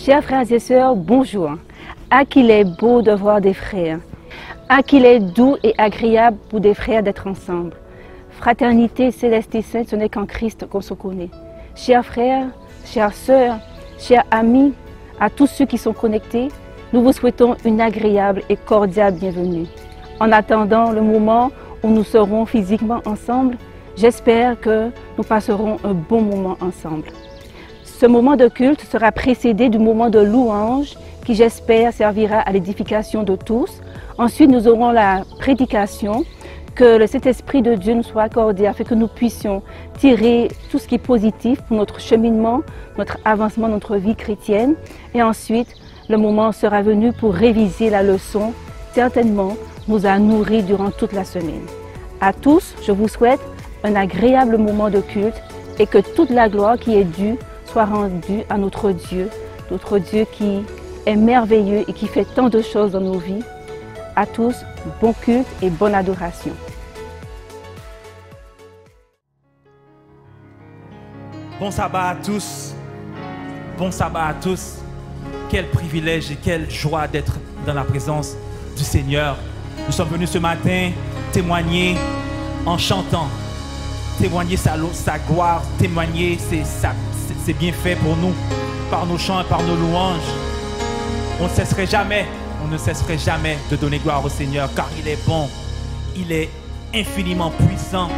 Chers frères et sœurs, bonjour. Ah qu'il est beau de voir des frères. Ah qu'il est doux et agréable pour des frères d'être ensemble. Fraternité céleste et sainte, ce n'est qu'en Christ qu'on se connaît. Chers frères, chères sœurs, chers amis, à tous ceux qui sont connectés, nous vous souhaitons une agréable et cordiale bienvenue. En attendant le moment où nous serons physiquement ensemble, j'espère que nous passerons un bon moment ensemble. Ce moment de culte sera précédé du moment de louange qui, j'espère, servira à l'édification de tous. Ensuite, nous aurons la prédication. Que le Saint-Esprit de Dieu nous soit accordé afin que nous puissions tirer tout ce qui est positif pour notre cheminement, notre avancement, notre vie chrétienne. Et ensuite, le moment sera venu pour réviser la leçon. Certainement, nous a nourris durant toute la semaine. À tous, je vous souhaite un agréable moment de culte et que toute la gloire qui est due soit rendue à notre Dieu qui est merveilleux et qui fait tant de choses dans nos vies. À tous, bon culte et bonne adoration. Bon sabbat à tous. Bon sabbat à tous. Quel privilège et quelle joie d'être dans la présence du Seigneur. Nous sommes venus ce matin témoigner en chantant, témoigner sa gloire, témoigner ses bienfaits pour nous, par nos chants et par nos louanges. On ne cesserait jamais de donner gloire au Seigneur, car il est bon, il est infiniment puissant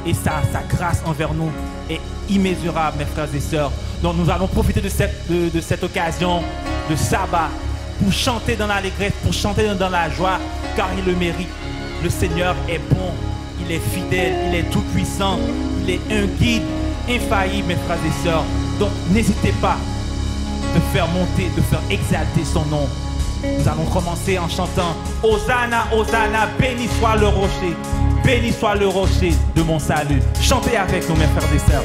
et sa grâce envers nous est immesurable, mes frères et sœurs. Donc nous allons profiter de cette occasion de sabbat pour chanter dans l'allégresse, pour chanter dans la joie, car il le mérite. Le Seigneur est bon, il est fidèle, il est tout puissant, il est un guide infaillible, mes frères et sœurs. Donc n'hésitez pas de faire monter, de faire exalter son nom. Nous allons commencer en chantant Hosanna, Hosanna, béni soit le rocher de mon salut. Chantez avec nous, mes frères et sœurs.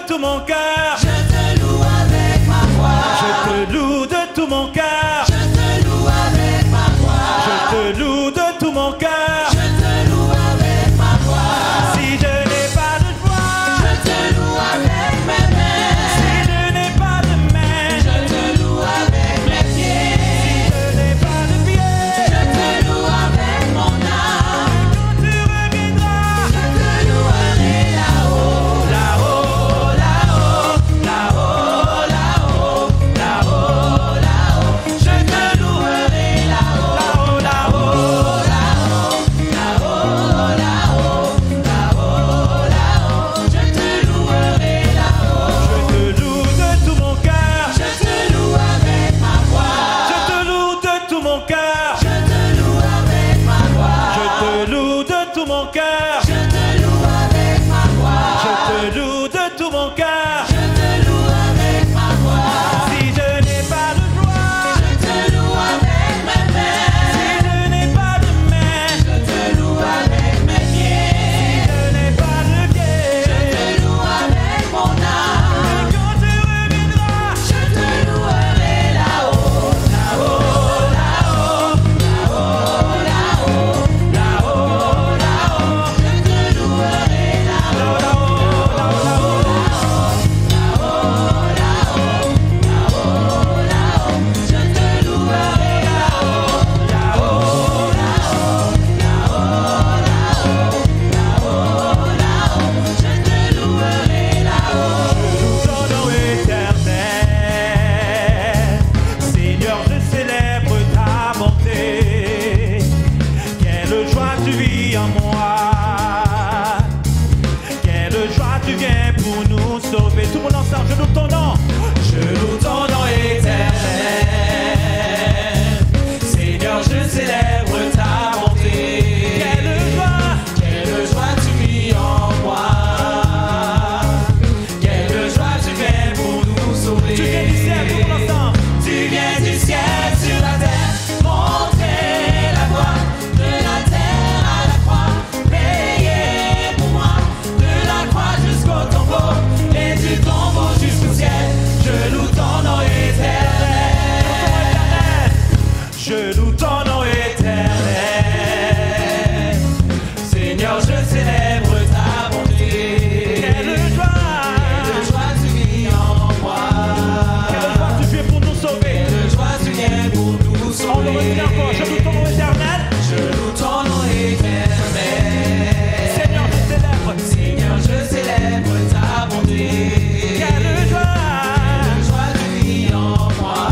de tout mon cœur. Je te loue avec ma voix. Je te loue de tout mon cœur. Je te loue avec ma voix. Je te loue de tout mon cœur. Je te loue avec ma voix. Si je n'ai pas de joie, Je te loue avec mes mains. si je n'ai pas de main, Je te loue avec mes pieds. si je n'ai pas de pied, Je te loue avec mon âme. quand tu reviendras, Je te louerai là-haut. là-haut, là-haut, là-haut, là-haut, là-haut, là-haut, Je te louerai là-haut. là-haut, là-haut, Là-haut, là-haut, là-haut, là-haut. Je te louerai là-haut. je te loue de tout mon cœur, Je te loue avec ma voix. je te loue de tout mon cœur, Je te loue avec ma voix. je te loue de tout mon cœur, Je te loue avec ma voix. je te loue de tout mon cœur. Je te loue avec ma voix. Si je n'ai pas de joie, Je te loue avec mes mains. si je n'ai pas de main, Je te loue avec mes pieds. je n'ai pas de pied, Je te loue avec mon âme. quand tu reviendras, Je te louerai là-haut. Là-haut, là-haut, là-haut, là-haut, là-haut, là-haut. Je te louerai là-haut. Je te louerai là-haut. Je te louerai là-haut. ton nom éternel. Seigneur, je célèbre ta bonté. Quelle joie tu vis en moi. Quelle joie tu viens pour nous sauver. Tout le monde ensemble, je loue ton nom. Je loue ton nom éternel. Seigneur, je célèbre ta bonté. Quelle Joie tu vis en moi. Quelle joie tu viens pour nous sauver. Tu viens du ciel, tout le monde ensemble. Tu viens du ciel sur la terre, montrer la voie de la terre à la croix, payer pour moi de la croix jusqu'au tombeau et du tombeau jusqu'au ciel. Je loue ton nom éternel. Je loue ton nom éternel. Seigneur, je célèbre ta bonté. Quelle joie tu vis en moi. Quelle joie tu viens pour nous sauver. Quelle joie tu viens pour nous On le sauver. redit encore, je loue ton nom éternel. Je loue ton nom éternel. Seigneur, je célèbre. Seigneur, je célèbre ta bonté. Quelle joie tu vis en moi.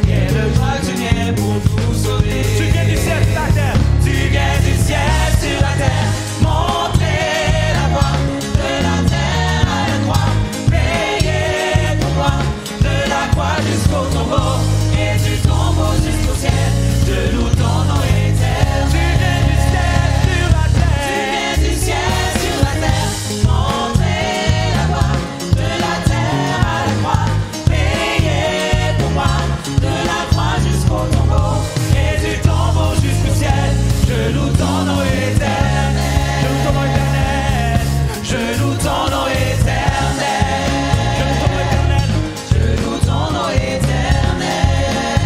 Quelle joie tu viens pour nous sauver. tu viens du ciel sur la terre. Tu viens du ciel sur la terre, montrer la voie de la terre à la croix, payer pour moi de la croix jusqu'au tombeau et du tombeau jusqu'au ciel. Je loue ton nom éternel. Tu viens du ciel sur la Tu terre. viens du ciel sur la terre, montrer la voie de la terre à la croix, payer pour moi de la croix jusqu'au tombeau et du tombeau jusqu'au ciel. Je loue ton nom éternel. Je loue ton nom éternel. Je loue ton nom éternel. Je loue ton nom éternel. Je loue ton nom éternel.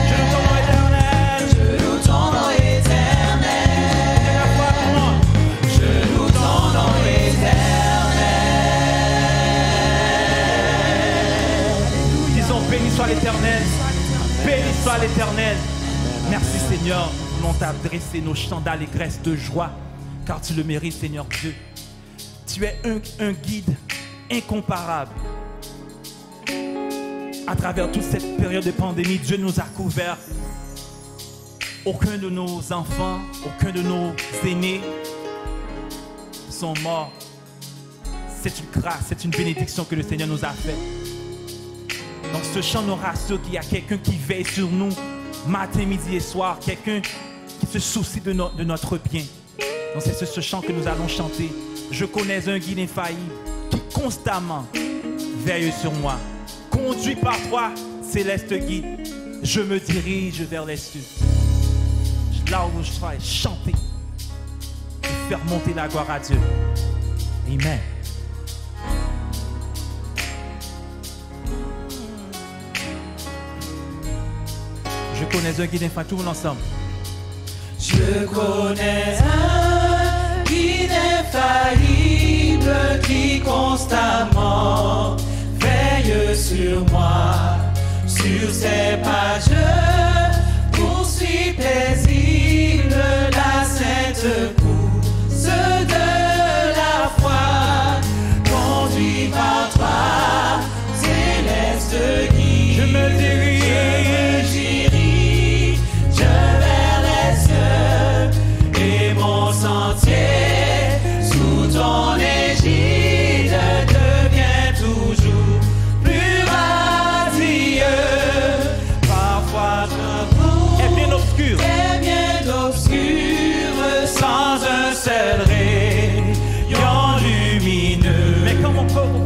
Je loue ton nom éternel. Je loue ton nom éternel. La foi pour moi. Je loue ton nom éternel. Disons béni soit l'éternel. Béni soit l'éternel. Merci Seigneur. Nous voulons t'adresser nos chants d'allégresse, de joie, car tu le mérites, Seigneur Dieu. Tu es un guide incomparable. À travers toute cette période de pandémie, Dieu nous a couverts. Aucun de nos enfants, aucun de nos aînés sont morts. C'est une grâce, c'est une bénédiction que le Seigneur nous a faite. Donc ce chant nous rassure qu'il y a quelqu'un qui veille sur nous matin, midi et soir, quelqu'un qui se soucie de notre bien. Donc c'est ce chant que nous allons chanter. Je connais un guide infaillible qui constamment veille sur moi. Conduit par toi, céleste guide, je me dirige vers les cieux. Là où je serai, chanter et faire monter la gloire à Dieu. Amen. connais un guide infaillible, tout le monde ensemble. Je connais un guide infaillible qui constamment veille sur moi. Sur ses pages, poursuit paisible la sainte course de la foi. Conduit par toi, céleste guide. Je me dirige vers les cieux et mon sentier sous ton égide devient toujours plus radieux. Parfois est bien obscur, sans un seul rayon lumineux. mais quand mon corps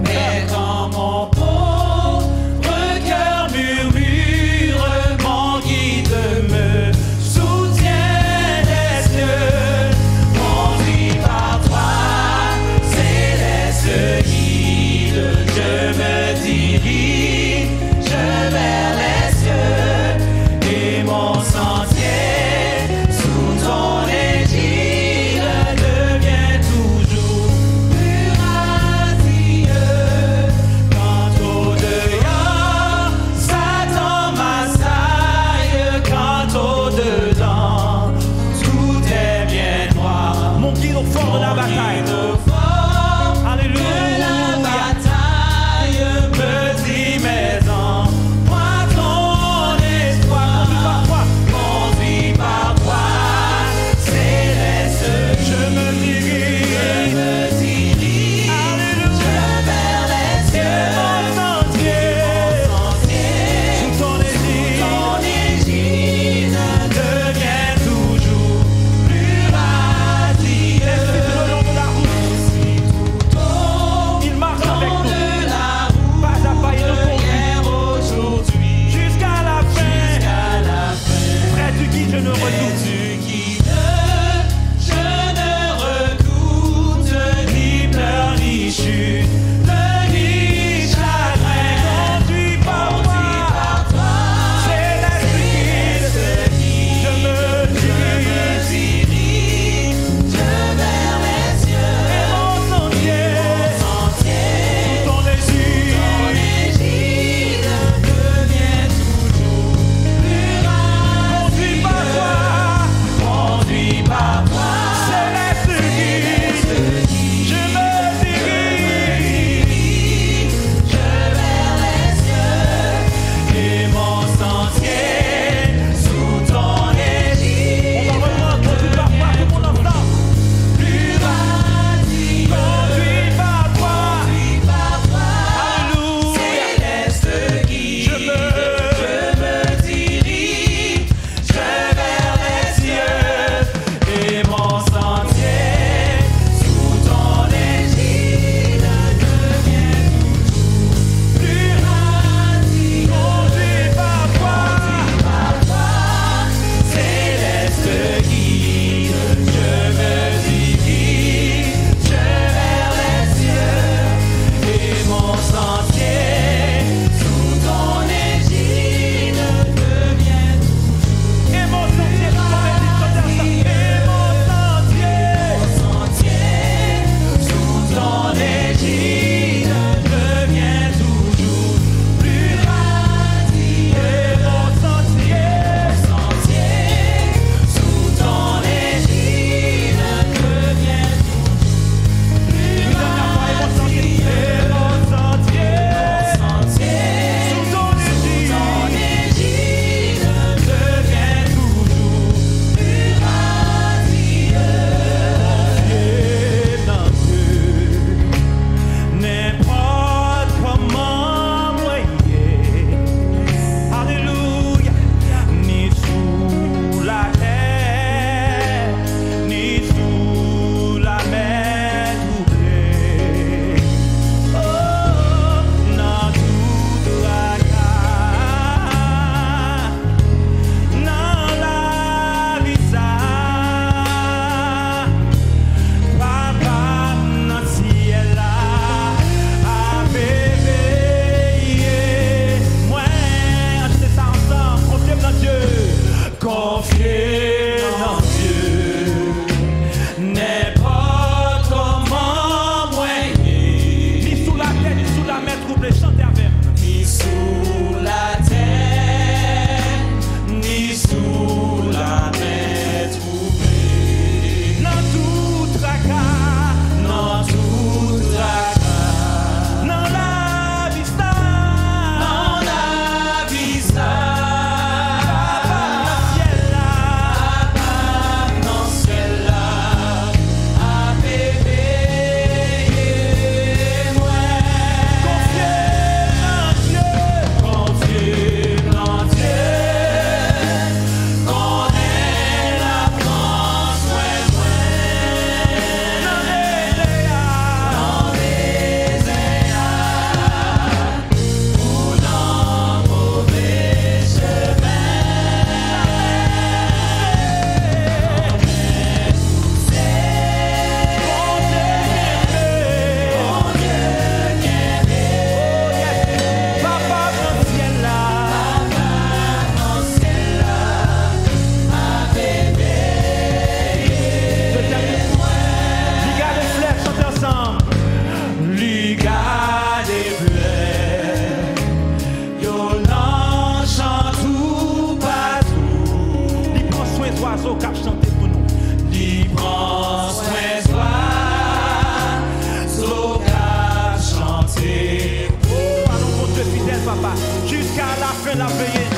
papa, jusqu'à la fin de la veillée.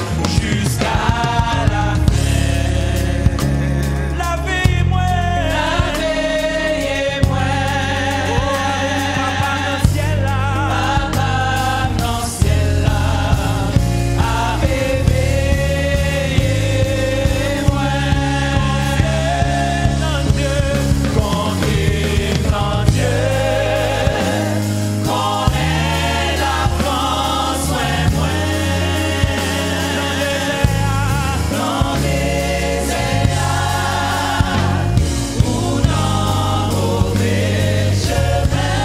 Jusqu'à la La veille, moi. veille, moi, Papa dans le ciel là. Papa dans le ciel là, a réveillé moi. Non, Dieu. Confiance en Dieu, connais l'avance, ouais, moi. Dans les airs, ou dans mauvais chemin,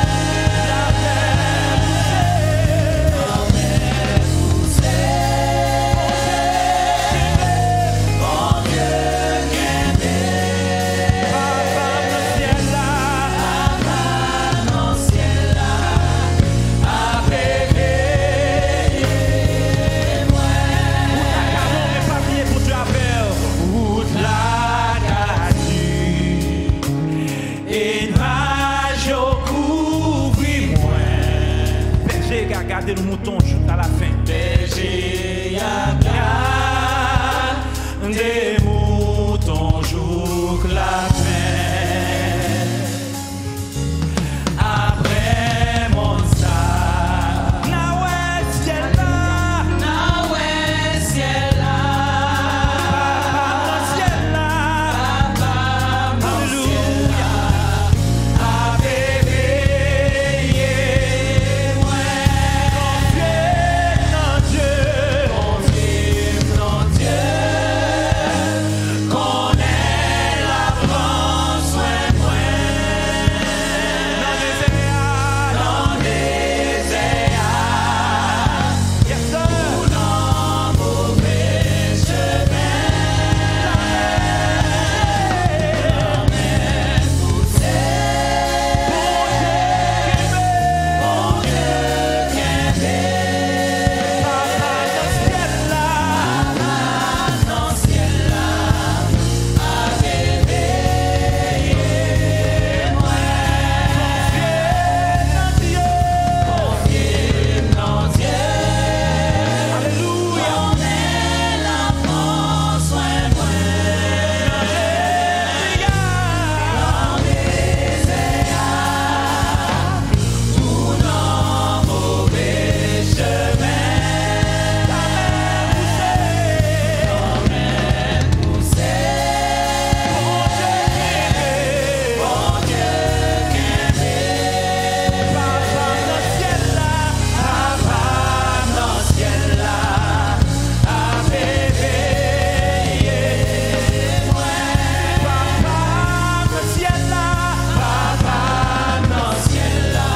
bon Dieu qu'aimé, Papa dans le ciel là. dans le ciel là, a réveillé moi. Canon mais pas bien pour Dieu à faire. Route la gâtue, et nage au couvre-moi. Berger, regardez le mouton jusqu'à la fin. Berger à garde des moutons jour la fin. Après mon sac, Na ouais, ciel là. na ouais ciel là, Papa dans le ciel là. Papa mon ciel là, a réveillé moi. Non, Dieu. Confiance en Dieu, connais l'avance, ouais, moi. Dans les airs. Dans les airs, Yes, sir. dans mauvais chemin, l'emmène pousser. Bon Dieu qu'aimé, Papa dans le ciel là. dans le ciel là, a réveillé moi. Dans Dieu, Alléluia. connais l'avance, ouais, moi. Dans les airs, ou dans mauvais chemin, l'emmène pousser. Bon Dieu qu'aimé, Papa dans le ciel là. Papa dans le ciel là, a réveillé moi. Papa dans le ciel là. Papa dans le ciel là,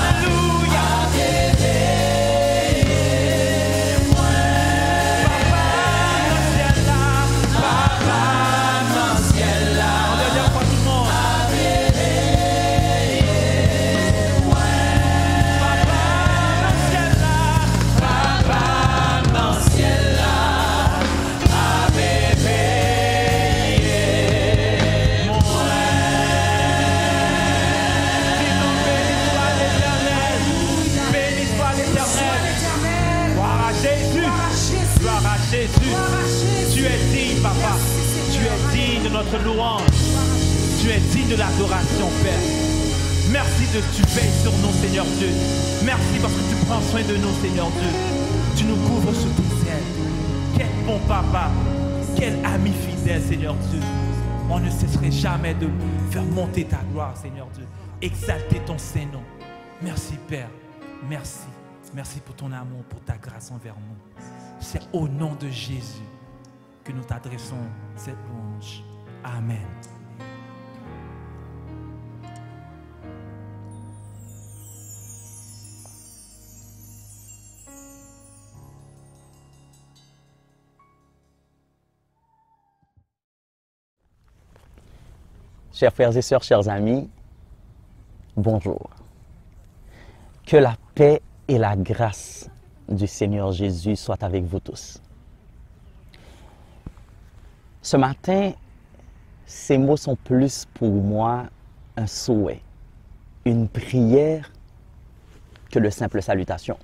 Alléluia. a réveillé moi. Papa dans le ciel là. Papa dans le ciel là, Dernière fois tout le monde. a réveillé moi. Papa dans le ciel là. Papa dans le ciel là, a réveillé moi. Béni soit l'Éternel. Gloire à Jésus. Gloire à Jésus. Tu es digne, papa. Tu es digne de notre louange. Tu es digne de l'adoration, Père. Merci de tu veilles sur nous, Seigneur Dieu. Merci parce que tu prends soin de nous, Seigneur Dieu. Tu nous couvres sous tes ailes. Quel bon papa. Quel ami fidèle, Seigneur Dieu. On ne cesserait jamais de faire monter ta gloire, Seigneur Dieu. Exalter ton Saint-Nom. Merci, Père. Merci. Merci pour ton amour, pour ta grâce envers nous. C'est au nom de Jésus que nous t'adressons cette louange. Amen. Chers frères et sœurs, chers amis, bonjour. Que la paix et la grâce du Seigneur Jésus soient avec vous tous. Ce matin, ces mots sont plus pour moi un souhait, une prière que de simples salutations.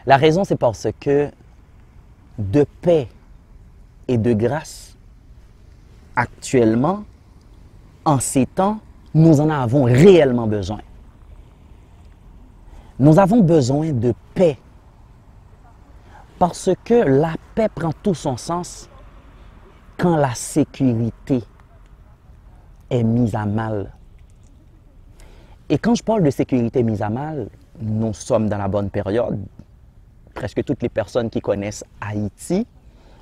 La raison, c'est parce que de paix et de grâce, actuellement, en ces temps, nous en avons réellement besoin. Nous avons besoin de paix parce que la paix prend tout son sens quand la sécurité est mise à mal. Et quand je parle de sécurité mise à mal, nous sommes dans la bonne période. Presque toutes les personnes qui connaissent Haïti,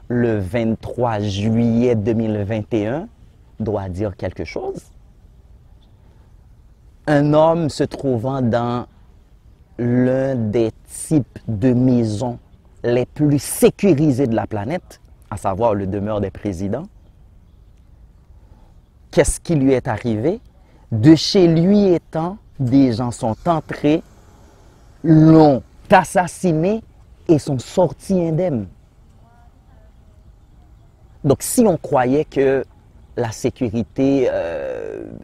le 23 juillet 2021, doit dire quelque chose. Un homme se trouvant dans l'un des types de maisons les plus sécurisées de la planète, à savoir le demeure des présidents, qu'est-ce qui lui est arrivé? De chez lui étant, des gens sont entrés, l'ont assassiné et sont sortis indemnes. Donc, si on croyait que la sécurité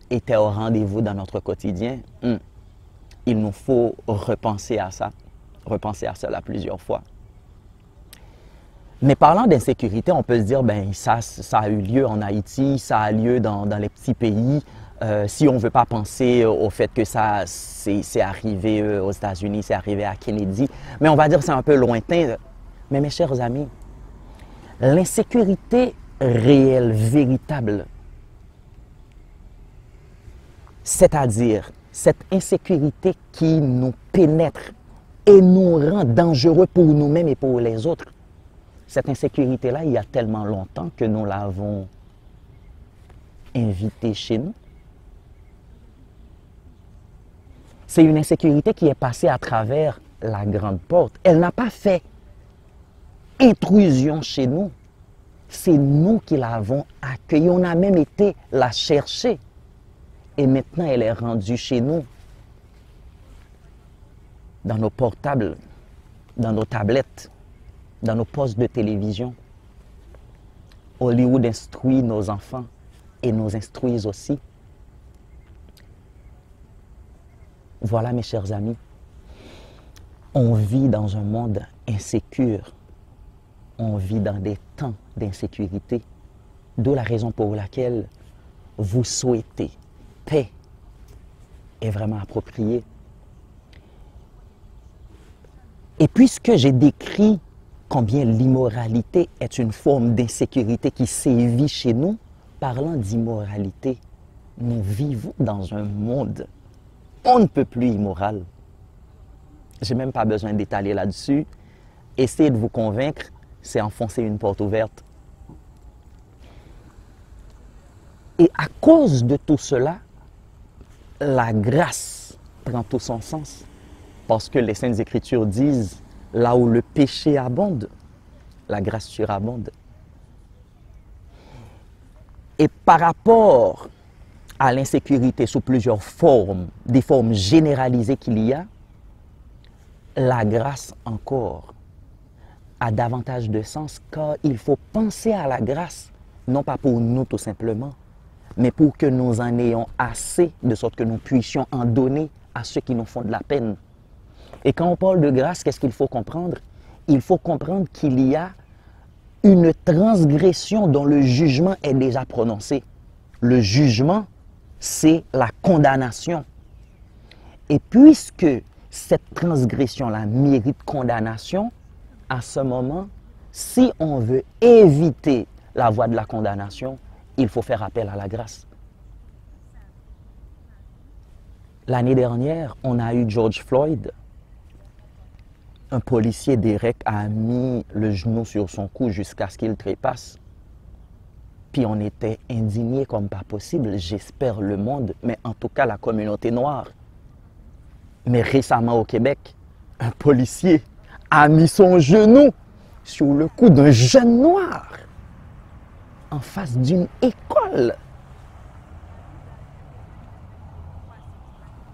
était au rendez-vous dans notre quotidien, il nous faut repenser à cela plusieurs fois. Mais parlant d'insécurité, on peut se dire, ben ça a eu lieu en Haïti, ça a lieu dans les petits pays. Si on ne veut pas penser au fait que c'est arrivé aux États-Unis, c'est arrivé à Kennedy, mais on va dire que c'est un peu lointain. Mais mes chers amis, l'insécurité réelle, véritable, c'est-à-dire cette insécurité qui nous pénètre et nous rend dangereux pour nous-mêmes et pour les autres, cette insécurité-là, il y a tellement longtemps que nous l'avons invitée chez nous. C'est une insécurité qui est passée à travers la grande porte. Elle n'a pas fait intrusion chez nous. C'est nous qui l'avons accueillie. On a même été la chercher. Et maintenant, elle est rendue chez nous. Dans nos portables, dans nos tablettes, dans nos postes de télévision. Hollywood instruit nos enfants et nous instruisent aussi. Voilà, mes chers amis, on vit dans un monde insécure. On vit dans des temps d'insécurité. D'où la raison pour laquelle vous souhaitez paix est vraiment appropriée. Et puisque j'ai décrit combien l'immoralité est une forme d'insécurité qui sévit chez nous, parlant d'immoralité, nous vivons dans un monde on ne peut plus immoral. Je n'ai même pas besoin d'étaler là-dessus. Essayez de vous convaincre, c'est enfoncer une porte ouverte. Et à cause de tout cela, la grâce prend tout son sens. Parce que les Saintes Écritures disent, là où le péché abonde, la grâce surabonde. Et par rapport à l'insécurité sous plusieurs formes, des formes généralisées qu'il y a, la grâce encore a davantage de sens car il faut penser à la grâce, non pas pour nous tout simplement, mais pour que nous en ayons assez de sorte que nous puissions en donner à ceux qui nous font de la peine. Et quand on parle de grâce, qu'est-ce qu'il faut comprendre? Il faut comprendre qu'il y a une transgression dont le jugement est déjà prononcé. Le jugement, c'est la condamnation. Et puisque cette transgression-là mérite condamnation, à ce moment, si on veut éviter la voie de la condamnation, il faut faire appel à la grâce. L'année dernière, on a eu George Floyd. Un policier direct a mis le genou sur son cou jusqu'à ce qu'il trépasse. Puis on était indignés comme pas possible, j'espère le monde, mais en tout cas la communauté noire. Mais récemment au Québec, un policier a mis son genou sur le cou d'un jeune noir en face d'une école.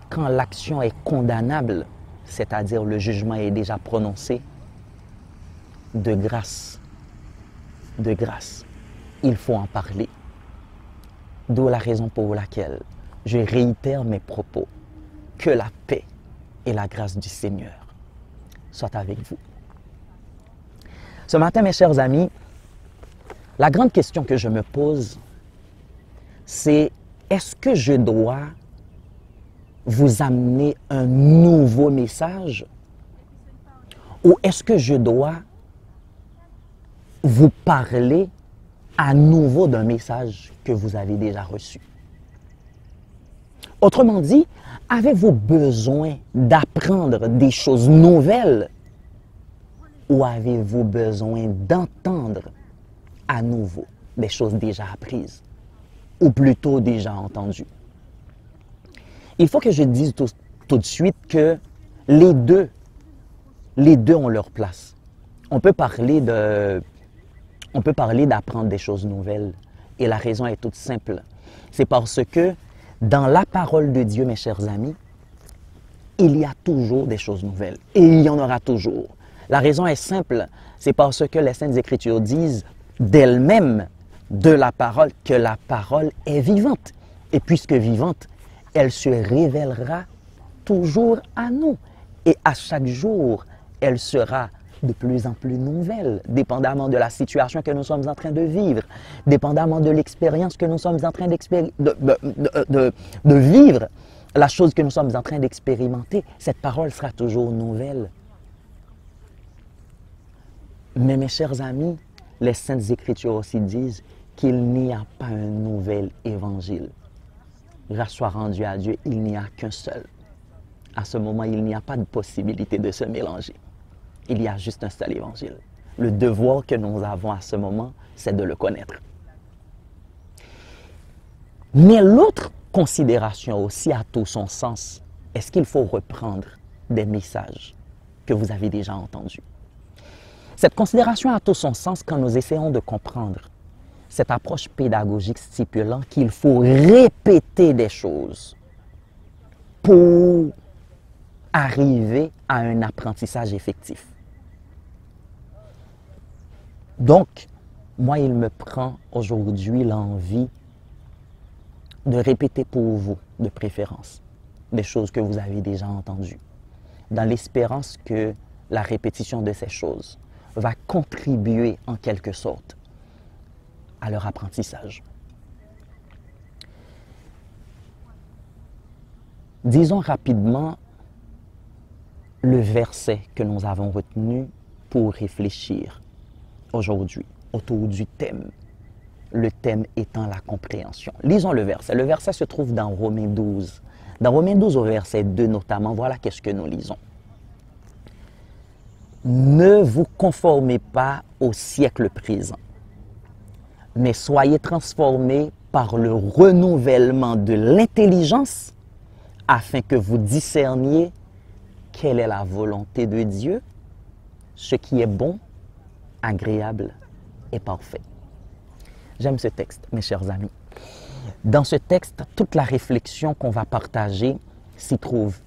Quand l'action est condamnable, c'est-à-dire le jugement est déjà prononcé, de grâce, il faut en parler. D'où la raison pour laquelle je réitère mes propos. Que la paix et la grâce du Seigneur soient avec vous. Ce matin, mes chers amis, la grande question que je me pose, c'est est-ce que je dois vous amener un nouveau message ou est-ce que je dois vous parler à nouveau d'un message que vous avez déjà reçu? Autrement dit, avez-vous besoin d'apprendre des choses nouvelles ou avez-vous besoin d'entendre à nouveau des choses déjà apprises ou plutôt déjà entendues? Il faut que je dise tout de suite que les deux ont leur place. On peut parler d'apprendre des choses nouvelles et la raison est toute simple. C'est parce que dans la parole de Dieu, mes chers amis, il y a toujours des choses nouvelles et il y en aura toujours. La raison est simple, c'est parce que les Saintes Écritures disent d'elles-mêmes de la parole que la parole est vivante. Et puisque vivante, elle se révélera toujours à nous. Et à chaque jour, elle sera de plus en plus nouvelle, dépendamment de la situation que nous sommes en train de vivre, dépendamment de l'expérience que nous sommes en train de vivre, la chose que nous sommes en train d'expérimenter, cette parole sera toujours nouvelle. Mais mes chers amis, les Saintes Écritures aussi disent qu'il n'y a pas un nouvel évangile. Grâce soit rendue à Dieu, il n'y a qu'un seul. À ce moment, il n'y a pas de possibilité de se mélanger. Il y a juste un seul évangile. Le devoir que nous avons à ce moment, c'est de le connaître. Mais l'autre considération aussi a tout son sens. Est-ce qu'il faut reprendre des messages que vous avez déjà entendus? Cette considération a tout son sens quand nous essayons de comprendre cette approche pédagogique stipulant qu'il faut répéter des choses pour arriver à un apprentissage effectif. Donc, moi, il me prend aujourd'hui l'envie de répéter pour vous, de préférence, des choses que vous avez déjà entendues, dans l'espérance que la répétition de ces choses va contribuer en quelque sorte à leur apprentissage. Disons rapidement le verset que nous avons retenu pour réfléchir aujourd'hui autour du thème. Le thème étant la compréhension. Lisons le verset. Le verset se trouve dans Romains 12. Dans Romains 12 au verset 2 notamment, voilà qu'est-ce que nous lisons. Ne vous conformez pas au siècle présent, mais soyez transformés par le renouvellement de l'intelligence afin que vous discerniez quelle est la volonté de Dieu, ce qui est bon, agréable et parfait. J'aime ce texte, mes chers amis. Dans ce texte, toute la réflexion qu'on va partager s'y trouve.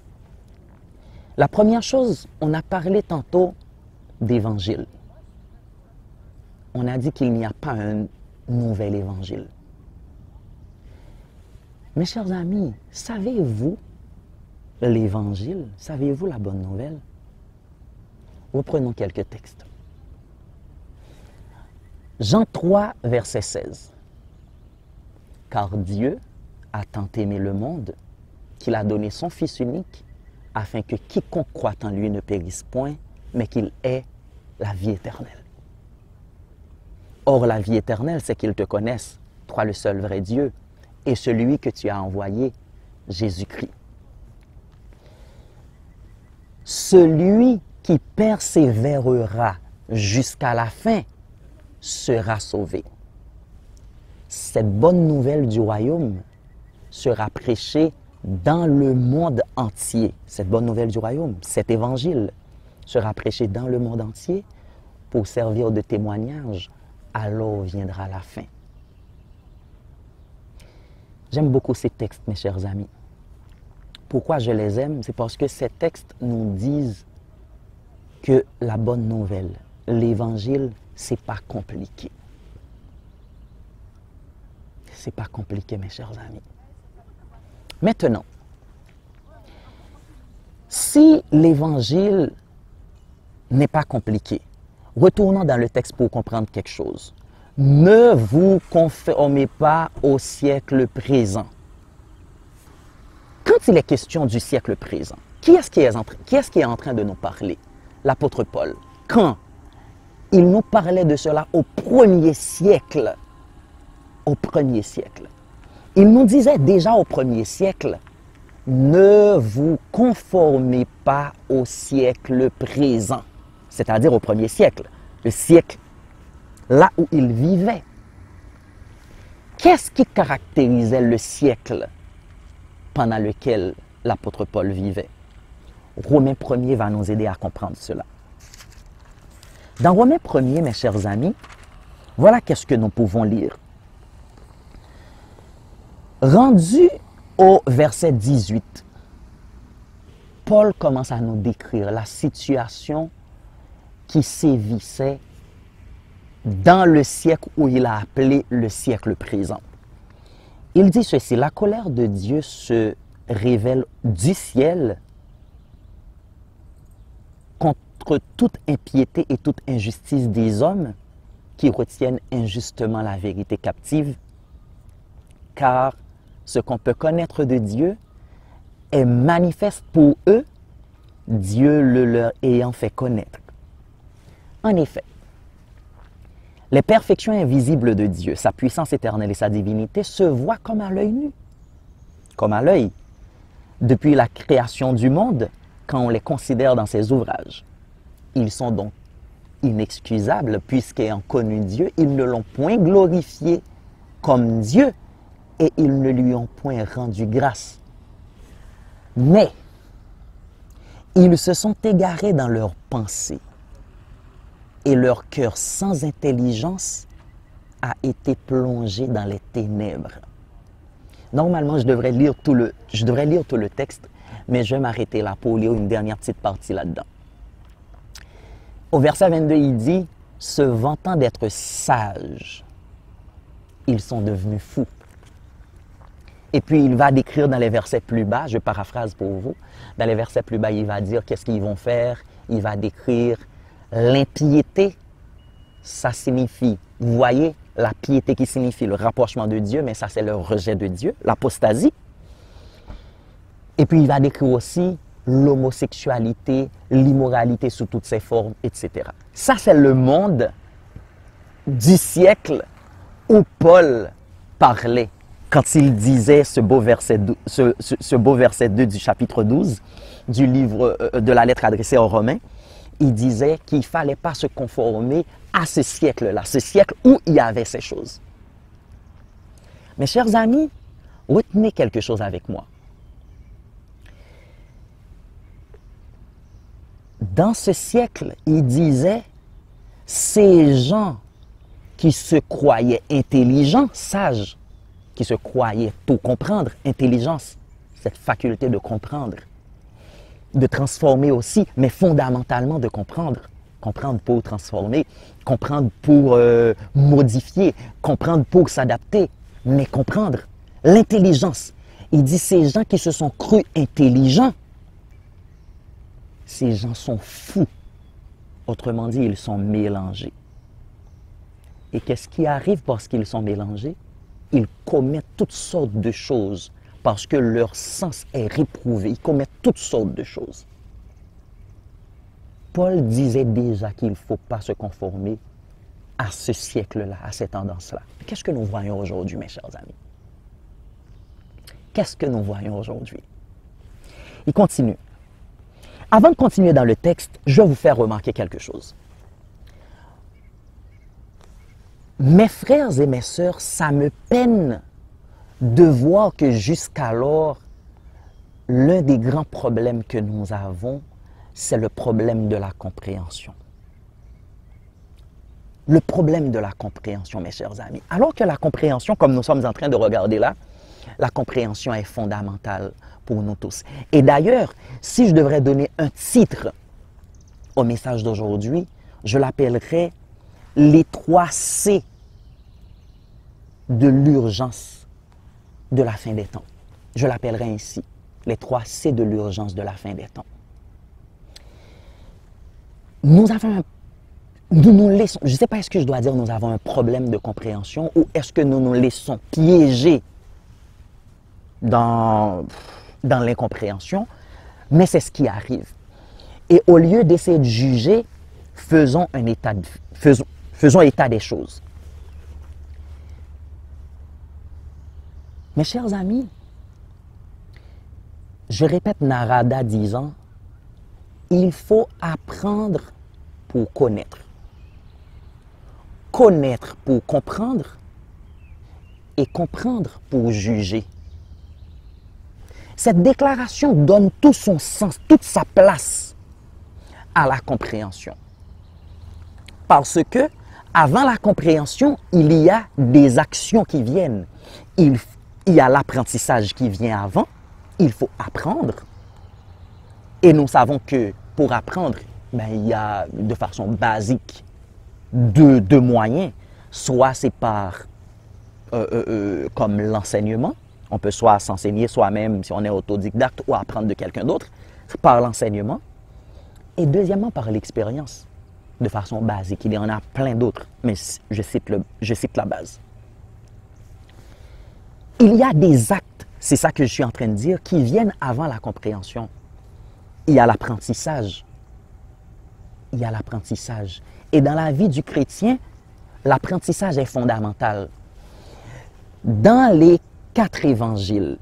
La première chose, on a parlé tantôt d'évangile. On a dit qu'il n'y a pas un nouvel évangile. Mes chers amis, savez-vous l'évangile? Savez-vous la bonne nouvelle? Reprenons quelques textes. Jean 3, verset 16. Car Dieu a tant aimé le monde qu'il a donné son Fils unique afin que quiconque croit en lui ne périsse point, mais qu'il ait la vie éternelle. Or, la vie éternelle, c'est qu'ils te connaissent, toi le seul vrai Dieu, et celui que tu as envoyé, Jésus-Christ. Celui qui persévérera jusqu'à la fin sera sauvé. Cette bonne nouvelle du royaume sera prêchée dans le monde entier. Cette bonne nouvelle du royaume, cet évangile, sera prêché dans le monde entier pour servir de témoignage. Alors viendra la fin. J'aime beaucoup ces textes, mes chers amis. Pourquoi je les aime? C'est parce que ces textes nous disent que la bonne nouvelle, l'évangile, c'est pas compliqué. C'est pas compliqué, mes chers amis. Maintenant, si l'évangile n'est pas compliqué, Retournons dans le texte pour comprendre quelque chose. Ne vous conformez pas au siècle présent. Quand il est question du siècle présent, qui est-ce qui est en train de nous parler? L'apôtre Paul. Quand il nous parlait de cela au premier siècle, il nous disait déjà au premier siècle, ne vous conformez pas au siècle présent, c'est-à-dire au premier siècle, le siècle là où il vivait. Qu'est-ce qui caractérisait le siècle pendant lequel l'apôtre Paul vivait? Romains 1er va nous aider à comprendre cela. Dans Romains 1er, mes chers amis, voilà qu'est-ce que nous pouvons lire. Rendu au verset 18, Paul commence à nous décrire la situation qui sévissait dans le siècle où il a appelé le siècle présent. Il dit ceci, la colère de Dieu se révèle du ciel contre toute impiété et toute injustice des hommes qui retiennent injustement la vérité captive, car ce qu'on peut connaître de Dieu est manifeste pour eux, Dieu le leur ayant fait connaître. En effet, les perfections invisibles de Dieu, sa puissance éternelle et sa divinité se voient comme à l'œil nu, comme à l'œil, depuis la création du monde, quand on les considère dans ses ouvrages. Ils sont donc inexcusables, puisqu'ayant connu Dieu, ils ne l'ont point glorifié comme Dieu, et ils ne lui ont point rendu grâce. Mais, ils se sont égarés dans leurs pensées, et leur cœur sans intelligence a été plongé dans les ténèbres. Normalement, je devrais lire tout le texte, mais je vais m'arrêter là pour lire une dernière petite partie là-dedans. Au verset 22, il dit, « Se vantant d'être sages, ils sont devenus fous. » Et puis, il va décrire dans les versets plus bas, je paraphrase pour vous, dans les versets plus bas, il va dire qu'est-ce qu'ils vont faire. Il va décrire l'impiété, ça signifie, vous voyez, la piété qui signifie le rapprochement de Dieu, mais ça c'est le rejet de Dieu, l'apostasie. Et puis il va décrire aussi l'homosexualité, l'immoralité sous toutes ses formes, etc. Ça c'est le monde du siècle où Paul parlait quand il disait ce beau verset 2 du chapitre 12 du livre de la lettre adressée aux Romains. Il disait qu'il ne fallait pas se conformer à ce siècle-là, ce siècle où il y avait ces choses. Mes chers amis, retenez quelque chose avec moi. Dans ce siècle, il disait, ces gens qui se croyaient intelligents, sages, qui se croyaient tout comprendre, intelligence, cette faculté de comprendre, de transformer aussi, mais fondamentalement de comprendre. Comprendre pour transformer, comprendre pour modifier, comprendre pour s'adapter, mais comprendre. L'intelligence. Il dit ces gens qui se sont crus intelligents, ces gens sont fous. Autrement dit, ils sont mélangés. Et qu'est-ce qui arrive parce qu'ils sont mélangés? Ils commettent toutes sortes de choses parce que leur sens est réprouvé. Ils commettent toutes sortes de choses. Paul disait déjà qu'il ne faut pas se conformer à ce siècle-là, à ces tendances-là. Qu'est-ce que nous voyons aujourd'hui, mes chers amis? Qu'est-ce que nous voyons aujourd'hui? Il continue. Avant de continuer dans le texte, je vais vous faire remarquer quelque chose. Mes frères et mes sœurs, ça me peine de voir que jusqu'alors, l'un des grands problèmes que nous avons, c'est le problème de la compréhension. Le problème de la compréhension, mes chers amis. Alors que la compréhension, comme nous sommes en train de regarder là, la compréhension est fondamentale pour nous tous. Et d'ailleurs, si je devrais donner un titre au message d'aujourd'hui, je l'appellerais « Les 3 C de l'urgence de la fin des temps ». Je l'appellerai ainsi, « Les 3 C de l'urgence de la fin des temps ». Nous avons nous nous laissons, je ne sais pas est-ce que je dois dire nous avons un problème de compréhension ou est-ce que nous nous laissons piéger dans l'incompréhension, mais c'est ce qui arrive. Et au lieu d'essayer de juger, faisons état des choses. Mes chers amis, je répète Narada disant, il faut apprendre pour connaître. Connaître pour comprendre et comprendre pour juger. Cette déclaration donne tout son sens, toute sa place à la compréhension. Parce que, avant la compréhension, il y a des actions qui viennent. Il y a l'apprentissage qui vient avant. Il faut apprendre. Et nous savons que pour apprendre, ben, il y a de façon basique deux moyens. Soit c'est par comme l'enseignement. On peut soit s'enseigner soi-même si on est autodidacte ou apprendre de quelqu'un d'autre. Par l'enseignement. Et deuxièmement, par l'expérience. De façon basique. Il y en a plein d'autres, mais je cite la base. Il y a des actes, c'est ça que je suis en train de dire, qui viennent avant la compréhension. Il y a l'apprentissage. Il y a l'apprentissage. Et dans la vie du chrétien, l'apprentissage est fondamental. Dans les 4 évangiles,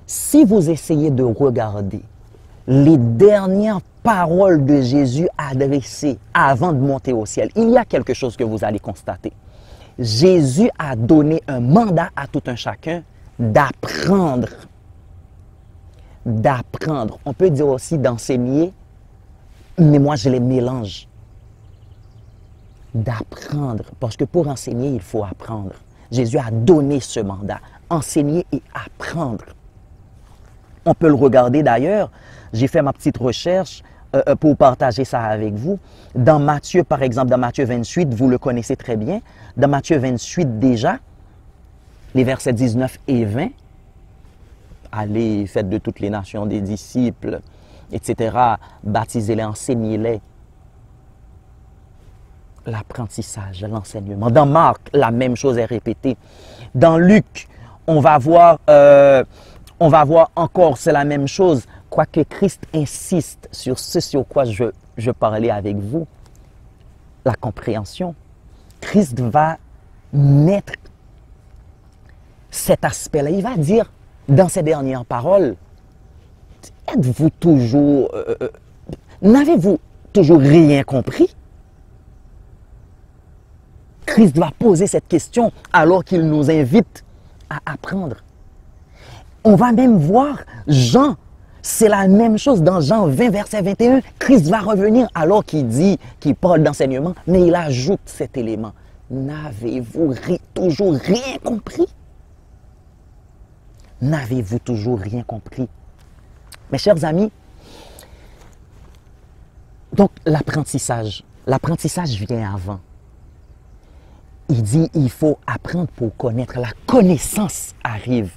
si vous essayez de regarder les dernières paroles de Jésus adressées avant de monter au ciel, il y a quelque chose que vous allez constater. Jésus a donné un mandat à tout un chacun d'apprendre. D'apprendre. On peut dire aussi d'enseigner, mais moi je les mélange. D'apprendre. Parce que pour enseigner, il faut apprendre. Jésus a donné ce mandat. Enseigner et apprendre. On peut le regarder d'ailleurs. J'ai fait ma petite recherche pour partager ça avec vous. Dans Matthieu, par exemple, dans Matthieu 28, vous le connaissez très bien. Dans Matthieu 28 déjà, les versets 19 et 20, allez, faites de toutes les nations des disciples, etc. Baptisez-les, enseignez-les. L'apprentissage, l'enseignement. Dans Marc, la même chose est répétée. Dans Luc, on va voir encore, c'est la même chose. Quoique Christ insiste sur ce sur quoi je parlais avec vous, la compréhension. Christ va mettre cet aspect-là. Il va dire dans ses dernières paroles, êtes-vous toujours, n'avez-vous toujours rien compris? Christ va poser cette question alors qu'il nous invite à apprendre. On va même voir Jean, c'est la même chose dans Jean 20, verset 21. Christ va revenir alors qu'il parle d'enseignement, mais il ajoute cet élément. N'avez-vous toujours rien compris? N'avez-vous toujours rien compris? Mes chers amis, donc l'apprentissage vient avant. Il dit, il faut apprendre pour connaître. La connaissance arrive.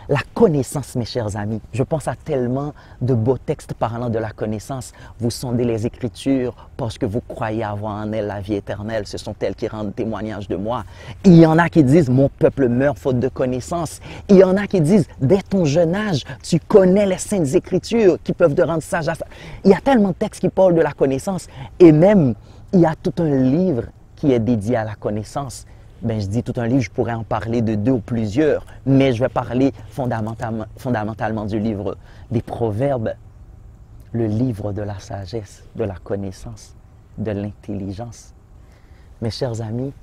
La connaissance, mes chers amis. Je pense à tellement de beaux textes parlant de la connaissance. Vous sondez les Écritures parce que vous croyez avoir en elles la vie éternelle. Ce sont elles qui rendent témoignage de moi. Il y en a qui disent, mon peuple meurt faute de connaissance. Il y en a qui disent, dès ton jeune âge, tu connais les saintes Écritures qui peuvent te rendre sage à ça. Il y a tellement de textes qui parlent de la connaissance. Et même, il y a tout un livre qui est dédié à la connaissance. Ben, je dis tout un livre, je pourrais en parler de 2 ou plusieurs, mais je vais parler fondamentalement du livre des Proverbes, le livre de la sagesse, de la connaissance, de l'intelligence. Mes chers amis,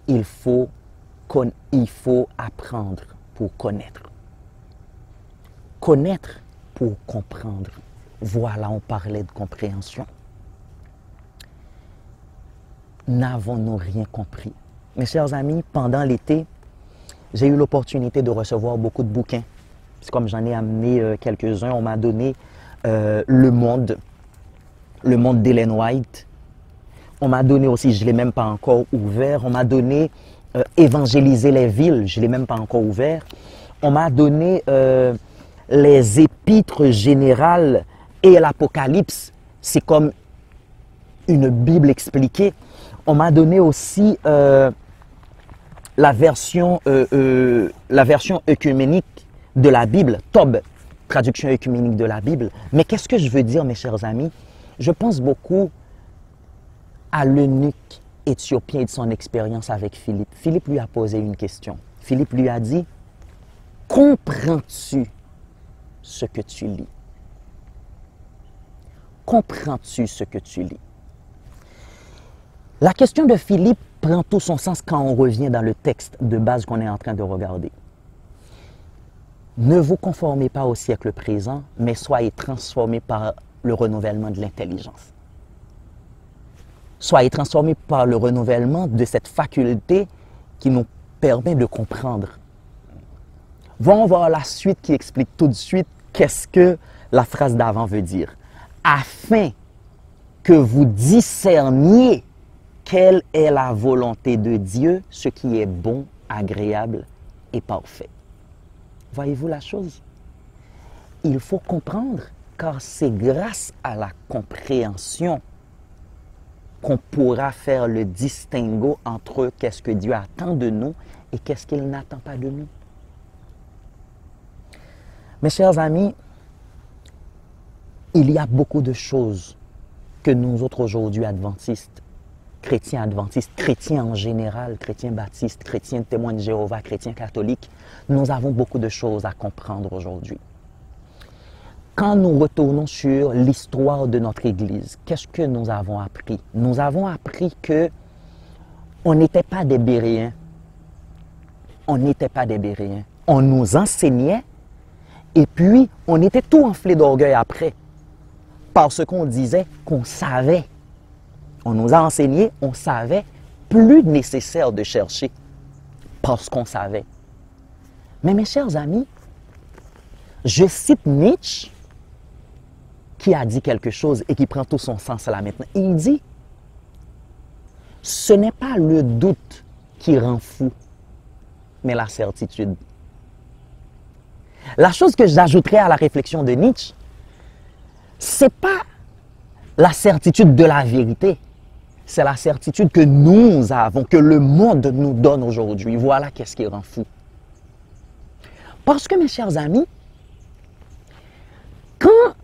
il faut apprendre pour connaître. Connaître pour comprendre. Voilà, on parlait de compréhension. N'avons-nous rien compris? Mes chers amis, pendant l'été, j'ai eu l'opportunité de recevoir beaucoup de bouquins. Comme j'en ai amené quelques-uns, on m'a donné Le Monde d'Ellen White. On m'a donné aussi, je ne l'ai même pas encore ouvert, on m'a donné Évangéliser les villes, je ne l'ai même pas encore ouvert. On m'a donné les Épîtres générales et l'Apocalypse. C'est comme une Bible expliquée. On m'a donné aussi la version œcuménique de la Bible, Tob, traduction œcuménique de la Bible. Mais qu'est-ce que je veux dire, mes chers amis? Je pense beaucoup à l'eunuque éthiopien et de son expérience avec Philippe. Philippe lui a posé une question. Philippe lui a dit, « Comprends-tu ce que tu lis? Comprends-tu ce que tu lis? » La question de Philippe prend tout son sens quand on revient dans le texte de base qu'on est en train de regarder. Ne vous conformez pas au siècle présent, mais soyez transformés par le renouvellement de l'intelligence. Soyez transformés par le renouvellement de cette faculté qui nous permet de comprendre. Voyons voir la suite qui explique tout de suite qu'est-ce que la phrase d'avant veut dire. Afin que vous discerniez quelle est la volonté de Dieu, ce qui est bon, agréable et parfait. Voyez-vous la chose? Il faut comprendre, car c'est grâce à la compréhension qu'on pourra faire le distinguo entre qu'est-ce que Dieu attend de nous et qu'est-ce qu'il n'attend pas de nous. Mes chers amis, il y a beaucoup de choses que nous autres aujourd'hui adventistes, chrétiens adventistes, chrétiens en général, chrétiens baptistes, chrétiens témoins de Jéhovah, chrétiens catholiques, nous avons beaucoup de choses à comprendre aujourd'hui. Quand nous retournons sur l'histoire de notre Église, qu'est-ce que nous avons appris? Nous avons appris que on n'était pas des Béréens. On n'était pas des Béréens. On nous enseignait et puis on était tout enflé d'orgueil après parce qu'on disait qu'on savait. On nous a enseigné, on savait, plus nécessaire de chercher parce qu'on savait. Mais mes chers amis, je cite Nietzsche qui a dit quelque chose et qui prend tout son sens là maintenant. Il dit, ce n'est pas le doute qui rend fou, mais la certitude. La chose que j'ajouterais à la réflexion de Nietzsche, ce n'est pas la certitude de la vérité, c'est la certitude que nous avons, que le monde nous donne aujourd'hui. Voilà qu'est-ce qui rend fou. Parce que, mes chers amis, quand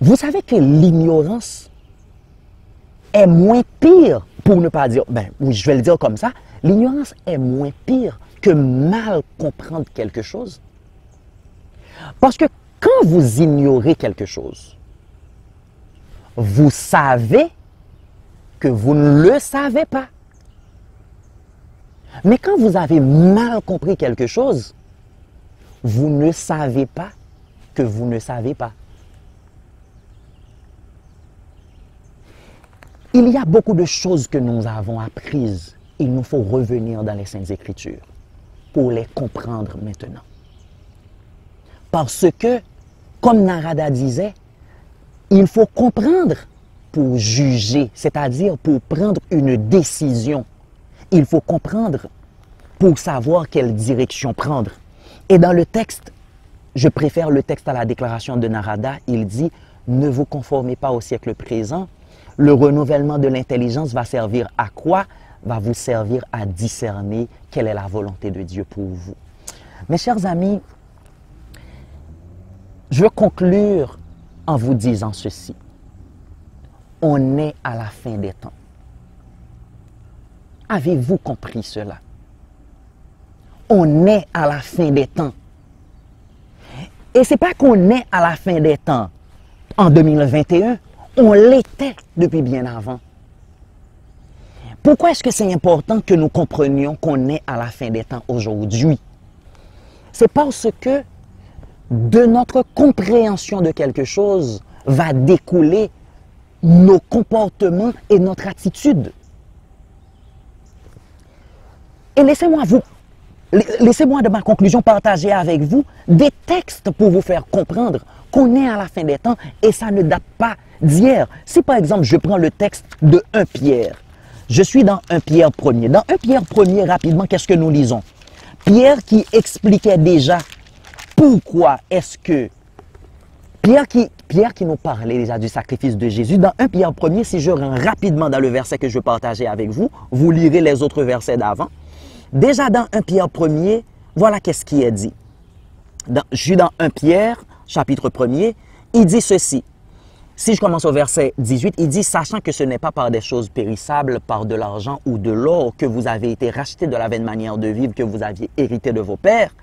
vous savez que l'ignorance est moins pire, pour ne pas dire, oui, je vais le dire comme ça, l'ignorance est moins pire que mal comprendre quelque chose. Parce que quand vous ignorez quelque chose, vous savez que vous ne le savez pas. Mais quand vous avez mal compris quelque chose, vous ne savez pas que vous ne savez pas. Il y a beaucoup de choses que nous avons apprises. Il nous faut revenir dans les Saintes Écritures pour les comprendre maintenant. Parce que, comme Narada disait, il faut comprendre pour juger, c'est-à-dire pour prendre une décision. Il faut comprendre pour savoir quelle direction prendre. Et dans le texte, je préfère le texte à la déclaration de Narada, il dit « Ne vous conformez pas au siècle présent, le renouvellement de l'intelligence va servir à quoi? Va vous servir à discerner quelle est la volonté de Dieu pour vous. » Mes chers amis, je veux conclure en vous disant ceci. On est à la fin des temps. Avez-vous compris cela? On est à la fin des temps. Et ce n'est pas qu'on est à la fin des temps en 2021, on l'était depuis bien avant. Pourquoi est-ce que c'est important que nous comprenions qu'on est à la fin des temps aujourd'hui? C'est parce que de notre compréhension de quelque chose va découler nos comportements et notre attitude. Et laissez-moi de ma conclusion partager avec vous des textes pour vous faire comprendre qu'on est à la fin des temps et ça ne date pas d'hier. Si par exemple je prends le texte de 1 Pierre, je suis dans 1 Pierre 1er. Dans 1 Pierre 1er, rapidement, qu'est-ce que nous lisons? Pierre qui expliquait déjà pourquoi est-ce que... Pierre qui Pierre qui nous parlait déjà du sacrifice de Jésus. Dans 1 Pierre 1er, si je rentre rapidement dans le verset que je veux partager avec vous, vous lirez les autres versets d'avant. Déjà dans 1 Pierre 1er, voilà qu'est-ce qui est dit. Je suis dans 1 Pierre, chapitre 1er, il dit ceci. Si je commence au verset 18, il dit « Sachant que ce n'est pas par des choses périssables, par de l'argent ou de l'or que vous avez été rachetés de la vaine manière de vivre que vous aviez hérité de vos pères,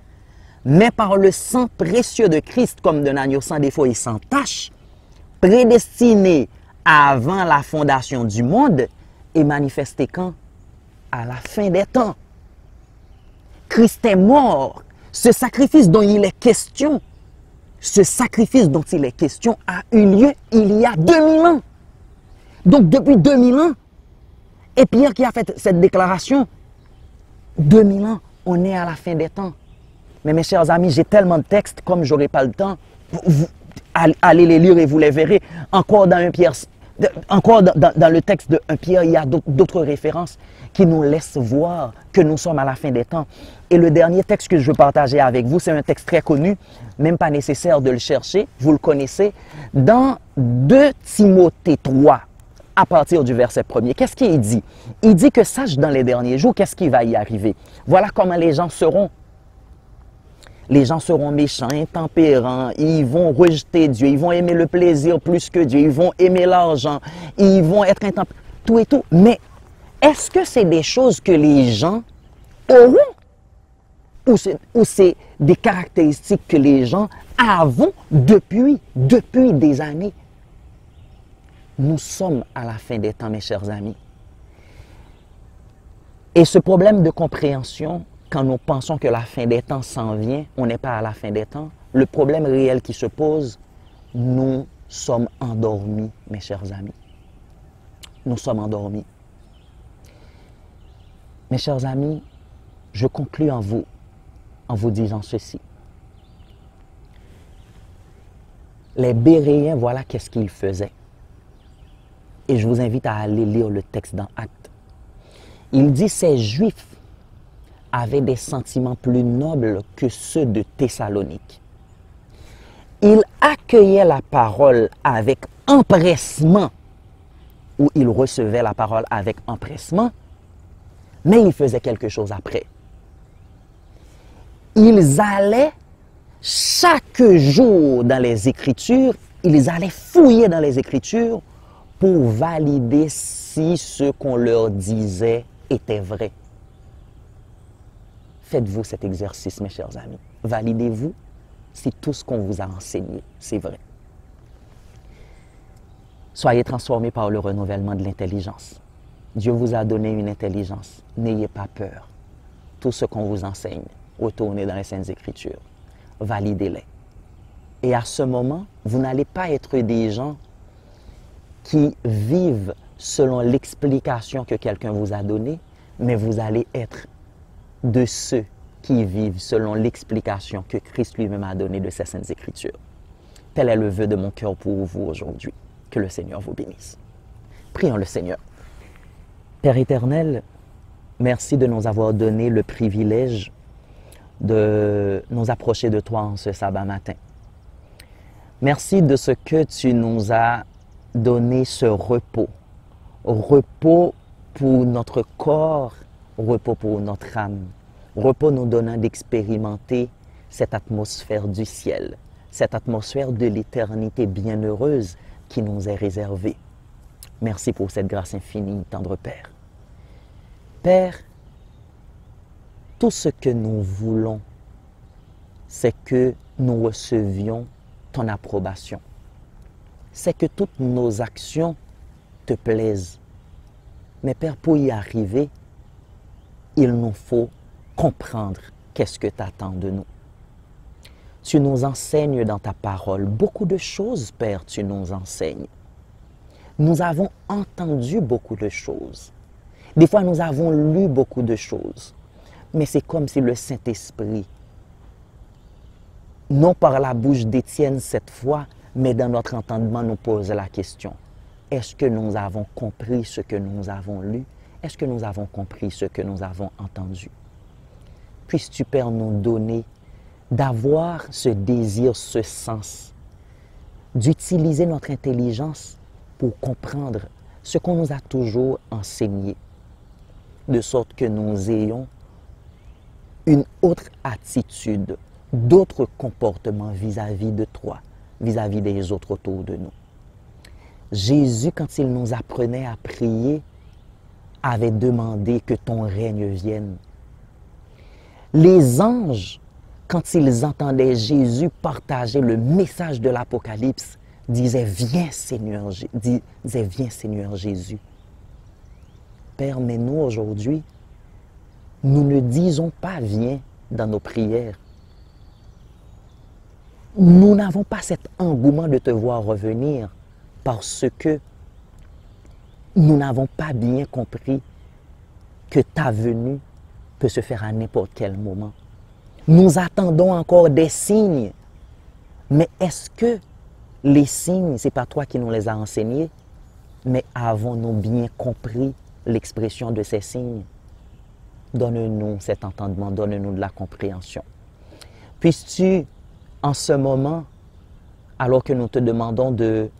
mais par le sang précieux de Christ comme d'un agneau sans défaut et sans tache, prédestiné avant la fondation du monde et manifesté quand? À la fin des temps. Christ est mort. Ce sacrifice dont il est question, ce sacrifice dont il est question a eu lieu il y a 2000 ans. Donc depuis 2000 ans, et Pierre qui a fait cette déclaration, 2000 ans, on est à la fin des temps. Mais mes chers amis, j'ai tellement de textes, comme je n'aurai pas le temps, allez les lire et vous les verrez. Encore dans 1 Pierre, encore dans le texte de 1 Pierre, il y a d'autres références qui nous laissent voir que nous sommes à la fin des temps. Et le dernier texte que je veux partager avec vous, c'est un texte très connu, même pas nécessaire de le chercher, vous le connaissez, dans 2 Timothée 3, à partir du verset 1er. Qu'est-ce qu'il dit? Il dit que sache dans les derniers jours, qu'est-ce qui va y arriver? Voilà comment les gens seront. Les gens seront méchants, intempérants, ils vont rejeter Dieu, ils vont aimer le plaisir plus que Dieu, ils vont aimer l'argent, ils vont être intempérants, tout et tout. Mais est-ce que c'est des choses que les gens auront ou c'est des caractéristiques que les gens avons depuis des années? Nous sommes à la fin des temps, mes chers amis. Et ce problème de compréhension, quand nous pensons que la fin des temps s'en vient, on n'est pas à la fin des temps. Le problème réel qui se pose, nous sommes endormis, mes chers amis. Nous sommes endormis. Mes chers amis, je conclus en vous disant ceci. Les Béréens, voilà qu'est-ce qu'ils faisaient. Et je vous invite à aller lire le texte dans Actes. Il dit, ces Juifs avaient des sentiments plus nobles que ceux de Thessalonique. Ils accueillaient la parole avec empressement, ou ils recevaient la parole avec empressement, mais ils faisaient quelque chose après. Ils allaient chaque jour dans les Écritures, ils allaient fouiller dans les Écritures pour valider si ce qu'on leur disait était vrai. Faites-vous cet exercice, mes chers amis. Validez-vous si tout ce qu'on vous a enseigné, c'est vrai. Soyez transformés par le renouvellement de l'intelligence. Dieu vous a donné une intelligence. N'ayez pas peur. Tout ce qu'on vous enseigne, retournez dans les Saintes Écritures. Validez-les. Et à ce moment, vous n'allez pas être des gens qui vivent selon l'explication que quelqu'un vous a donnée, mais vous allez être de ceux qui vivent selon l'explication que Christ lui-même a donnée de ses Saintes Écritures. Tel est le vœu de mon cœur pour vous aujourd'hui. Que le Seigneur vous bénisse. Prions le Seigneur. Père éternel, merci de nous avoir donné le privilège de nous approcher de toi en ce sabbat matin. Merci de ce que tu nous as donné ce repos. Repos pour notre corps, repos pour notre âme. Repos nous donnant d'expérimenter cette atmosphère du ciel, cette atmosphère de l'éternité bienheureuse qui nous est réservée. Merci pour cette grâce infinie, tendre Père. Père, tout ce que nous voulons, c'est que nous recevions ton approbation. C'est que toutes nos actions te plaisent. Mais Père, pour y arriver, il nous faut comprendre qu'est-ce que tu attends de nous. Tu nous enseignes dans ta parole beaucoup de choses, Père, tu nous enseignes. Nous avons entendu beaucoup de choses. Des fois, nous avons lu beaucoup de choses. Mais c'est comme si le Saint-Esprit, non par la bouche d'Étienne cette fois, mais dans notre entendement, nous pose la question. Est-ce que nous avons compris ce que nous avons lu? Est-ce que nous avons compris ce que nous avons entendu? Puisses-tu, Père, nous donner d'avoir ce désir, ce sens, d'utiliser notre intelligence pour comprendre ce qu'on nous a toujours enseigné, de sorte que nous ayons une autre attitude, d'autres comportements vis-à-vis de toi, vis-à-vis des autres autour de nous. Jésus, quand il nous apprenait à prier, avait demandé que ton règne vienne. Les anges, quand ils entendaient Jésus partager le message de l'Apocalypse, disaient « Viens Seigneur, viens Seigneur Jésus ». Père, mais nous aujourd'hui, nous ne disons pas « Viens » dans nos prières. Nous n'avons pas cet engouement de te voir revenir parce que nous n'avons pas bien compris que ta venue peut se faire à n'importe quel moment. Nous attendons encore des signes. Mais est-ce que les signes, ce n'est pas toi qui nous les as enseignés, mais avons-nous bien compris l'expression de ces signes? Donne-nous cet entendement, donne-nous de la compréhension. Puisses-tu, en ce moment, alors que nous te demandons de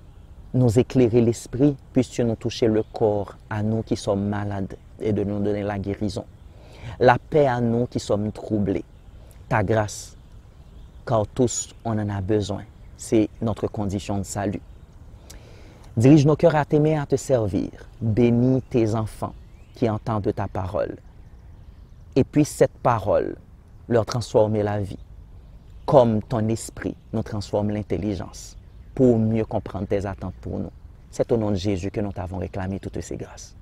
nous éclairer l'esprit, puisses-tu nous toucher le corps à nous qui sommes malades et de nous donner la guérison. La paix à nous qui sommes troublés. Ta grâce, car tous on en a besoin. C'est notre condition de salut. Dirige nos cœurs à t'aimer, à te servir. Bénis tes enfants qui entendent ta parole. Et puisse cette parole leur transformer la vie, comme ton esprit nous transforme l'intelligence, pour mieux comprendre tes attentes pour nous. C'est au nom de Jésus que nous t'avons réclamé toutes ces grâces.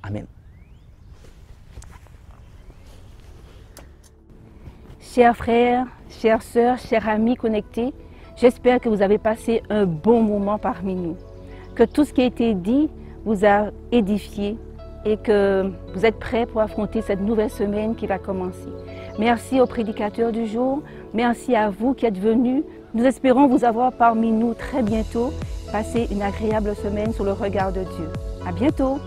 Amen. Chers frères, chères sœurs, chers amis connectés, j'espère que vous avez passé un bon moment parmi nous, que tout ce qui a été dit vous a édifié et que vous êtes prêts pour affronter cette nouvelle semaine qui va commencer. Merci au prédicateur du jour, merci à vous qui êtes venus. Nous espérons vous avoir parmi nous très bientôt. Passez une agréable semaine sous le regard de Dieu. À bientôt!